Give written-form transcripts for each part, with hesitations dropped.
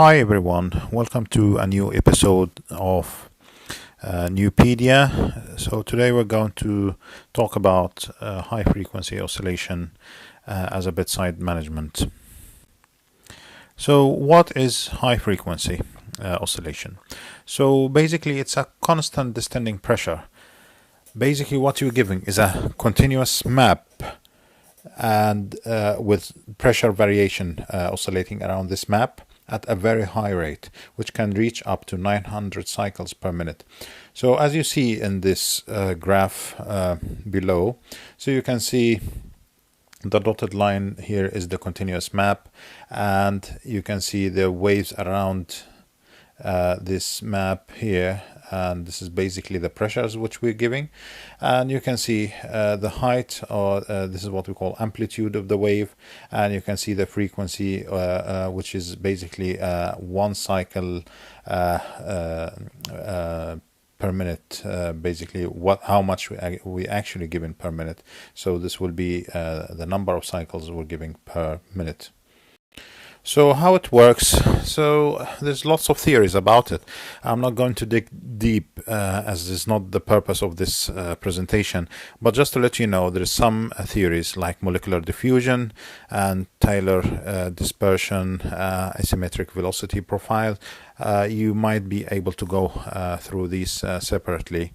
Hi everyone, welcome to a new episode of Newpedia. So today we're going to talk about high frequency oscillation as a bedside management. So what is high frequency oscillation? So basically it's a constant descending pressure. Basically what you're giving is a continuous map and with pressure variation oscillating around this map at a very high rate, which can reach up to 900 cycles per minute. So as you see in this graph below, so you can see the dotted line here is the continuous map, and you can see the waves around this map here, and this is basically the pressures which we're giving, and you can see the height, or this is what we call amplitude of the wave, and you can see the frequency, which is basically one cycle per minute, basically how much we actually giving per minute. So this will be the number of cycles we're giving per minute. So how it works, so there's lots of theories about it. I'm not going to dig deep as this is not the purpose of this presentation, but just to let you know, there is some theories like molecular diffusion and Taylor dispersion, asymmetric velocity profile. You might be able to go through these separately.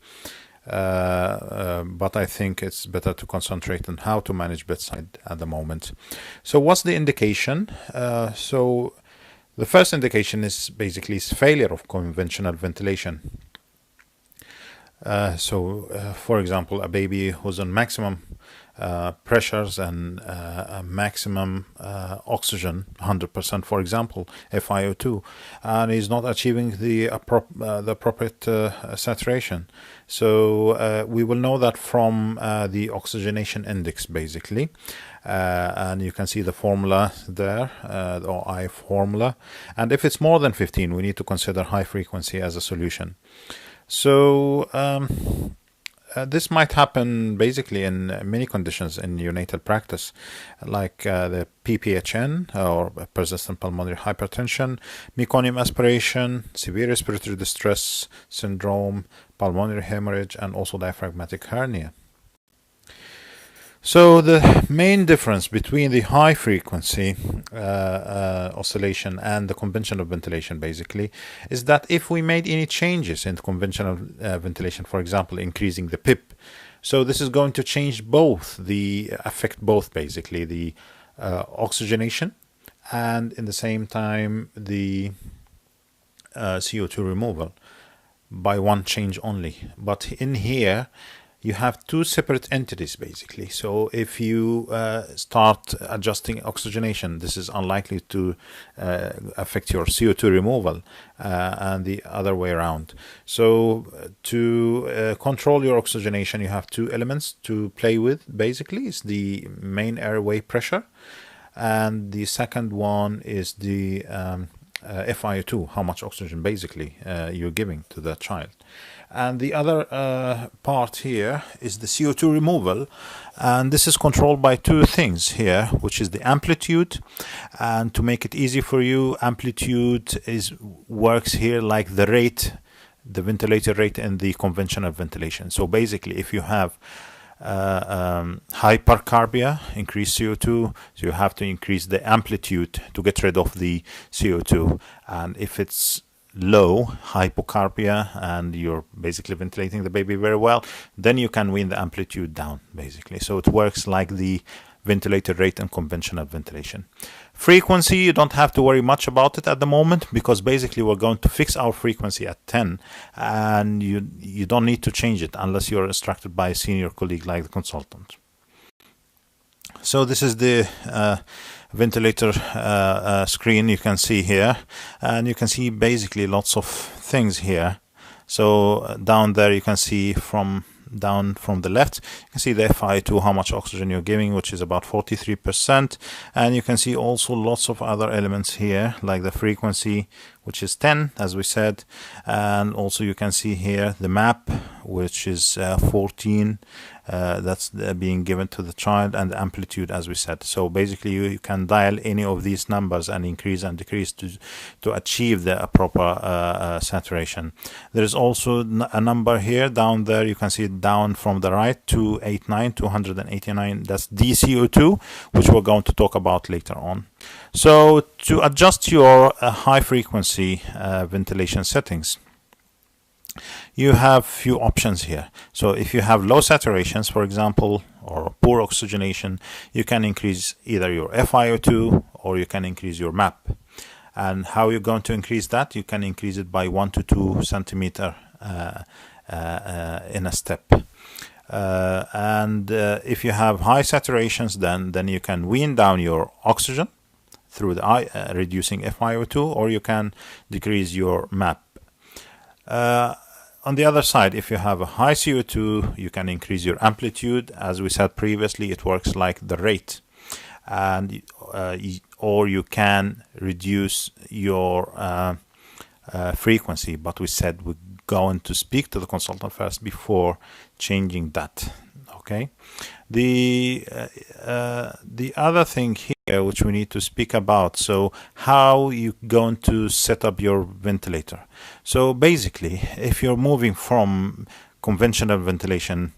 But I think it's better to concentrate on how to manage bedside at the moment. So what's the indication? So the first indication is basically failure of conventional ventilation. For example, a baby who's on maximum pressures and maximum oxygen, 100%, for example, FiO2, and is not achieving the appropriate saturation. So we will know that from the oxygenation index, basically. And you can see the formula there, the I formula. And if it's more than 15, we need to consider high frequency as a solution. So this might happen basically in many conditions in neonatal practice, like the PPHN, or persistent pulmonary hypertension, meconium aspiration, severe respiratory distress syndrome, pulmonary hemorrhage, and also diaphragmatic hernia. So the main difference between the high frequency oscillation and the conventional ventilation basically is that if we made any changes in conventional ventilation, for example increasing the PIP, so this is going to change affect both basically the oxygenation and in the same time the CO2 removal by one change only. But in here you have two separate entities basically. So if you start adjusting oxygenation, this is unlikely to affect your CO2 removal, and the other way around. So to control your oxygenation, you have two elements to play with basically. It's the main airway pressure, and the second one is the FiO2, how much oxygen basically you're giving to the child. And the other part here is the CO2 removal, and this is controlled by two things here, which is the amplitude. And to make it easy for you, amplitude works here like the rate, the ventilator rate in the conventional ventilation. So basically if you have hypercarbia, increased CO2, so you have to increase the amplitude to get rid of the CO2. And if it's low, hypocarbia, and you're basically ventilating the baby very well, then you can wean the amplitude down basically. So it works like the ventilator rate in conventional ventilation. Frequency, you don't have to worry much about it at the moment, because basically we're going to fix our frequency at 10, and you don't need to change it unless you're instructed by a senior colleague like the consultant. So this is the ventilator screen you can see here, and you can see basically lots of things here. So down there you can see down from the left, you can see the FiO2, how much oxygen you're giving, which is about 43%, and you can see also lots of other elements here like the frequency, which is 10, as we said. And also you can see here the map, which is 14. That's being given to the child, and the amplitude, as we said. So basically you can dial any of these numbers and increase and decrease to achieve the proper saturation. There is also a number here down there. You can see it down from the right, 289. That's DCO2, which we're going to talk about later on. So to adjust your high frequency ventilation settings, you have few options here. So if you have low saturations, for example, or poor oxygenation, you can increase either your FiO2 or you can increase your MAP. And how you're going to increase that? You can increase it by 1 to 2 centimeter in a step. If you have high saturations, then you can wean down your oxygen through the reducing FiO2, or you can decrease your MAP. On the other side, if you have a high CO2, you can increase your amplitude. As we said previously, it works like the rate, and or you can reduce your frequency. But we said we're going to speak to the consultant first before changing that. Okay. The other thing here, which we need to speak about, so how you going to set up your ventilator. So basically, if you're moving from conventional ventilation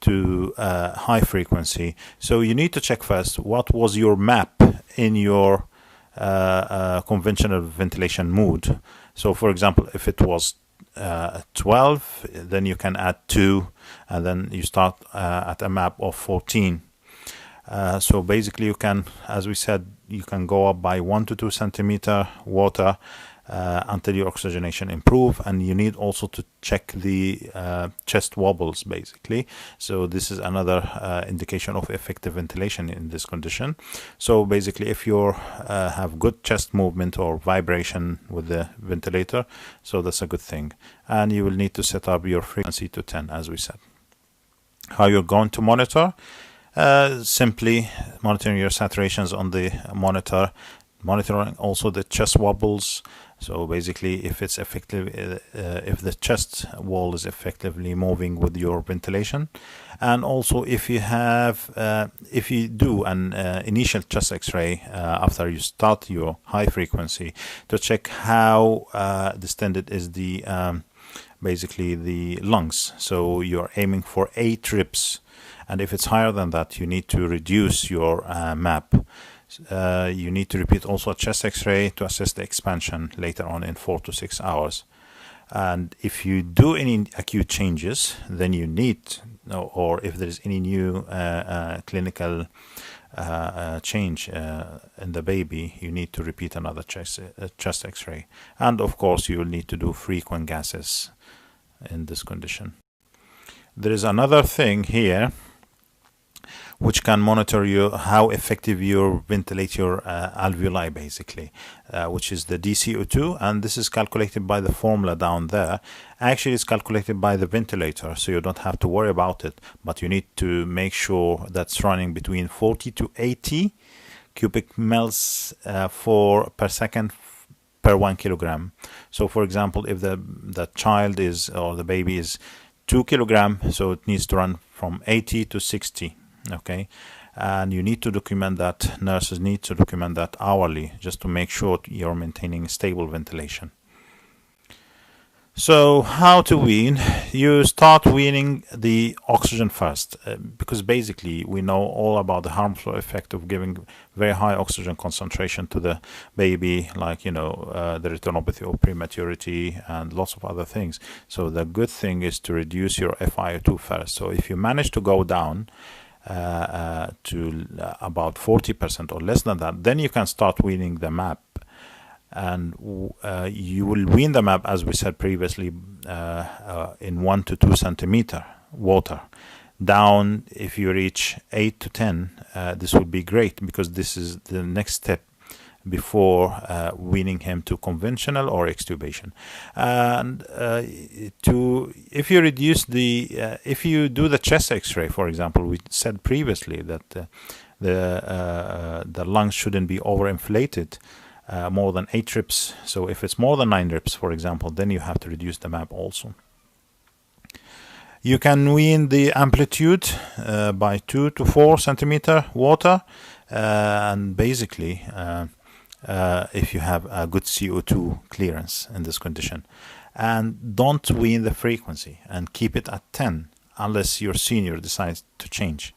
to high frequency, so you need to check first what was your MAP in your conventional ventilation mode. So for example, if it was 12, then you can add 2, and then you start at a MAP of 14. So basically you can, as we said, you can go up by 1 to 2 centimeter water until your oxygenation improve, and you need also to check the chest wobbles basically. So this is another indication of effective ventilation in this condition. So basically if you have good chest movement or vibration with the ventilator, so that's a good thing. And you will need to set up your frequency to 10, as we said. How you're going to monitor? Simply monitoring your saturations on the monitor, monitoring also the chest wobbles. So basically, if it's effective, if the chest wall is effectively moving with your ventilation, and also if you have, if you do an initial chest X-ray after you start your high frequency, to check how distended is the basically the lungs. So you're aiming for 8 trips, and if it's higher than that, you need to reduce your MAP. You need to repeat also a chest X-ray to assess the expansion later on in 4 to 6 hours. And if you do any acute changes, then you need, or if there is any new clinical change in the baby, you need to repeat another chest X-ray. And of course, you will need to do frequent gases in this condition. There is another thing here which can monitor you how effective you ventilate your alveoli basically, which is the DCO2, and this is calculated by the formula down there. Actually it's calculated by the ventilator, so you don't have to worry about it, but you need to make sure that's running between 40 to 80 cubic mils per second per 1 kilogram. So for example, if the child is, or the baby is 2 kilograms, so it needs to run from 80 to 60. Okay, and you need to document that, nurses need to document that hourly, just to make sure you're maintaining stable ventilation. So how to wean? You start weaning the oxygen first, because basically we know all about the harmful effect of giving very high oxygen concentration to the baby, like the retinopathy of prematurity and lots of other things. So the good thing is to reduce your FiO2 first. So if you manage to go down to about 40% or less than that, then you can start weaning the MAP, and you will wean the MAP, as we said previously, in 1 to 2 centimeter water down. If you reach 8 to 10, this would be great, because this is the next step before weaning him to conventional or extubation. And if you reduce if you do the chest X-ray, for example, we said previously that the lungs shouldn't be overinflated. more than 8 trips. So if it's more than 9 trips, for example, then you have to reduce the map also. You can wean the amplitude by 2 to 4 centimeter water, and basically if you have a good CO2 clearance in this condition. And don't wean the frequency and keep it at 10 unless your senior decides to change.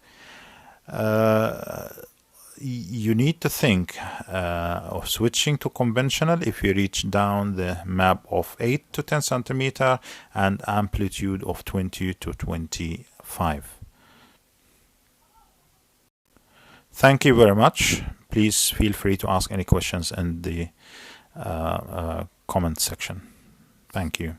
You need to think of switching to conventional if you reach down the map of 8 to 10 centimeter and amplitude of 20 to 25. Thank you very much. Please feel free to ask any questions in the comment section. Thank you.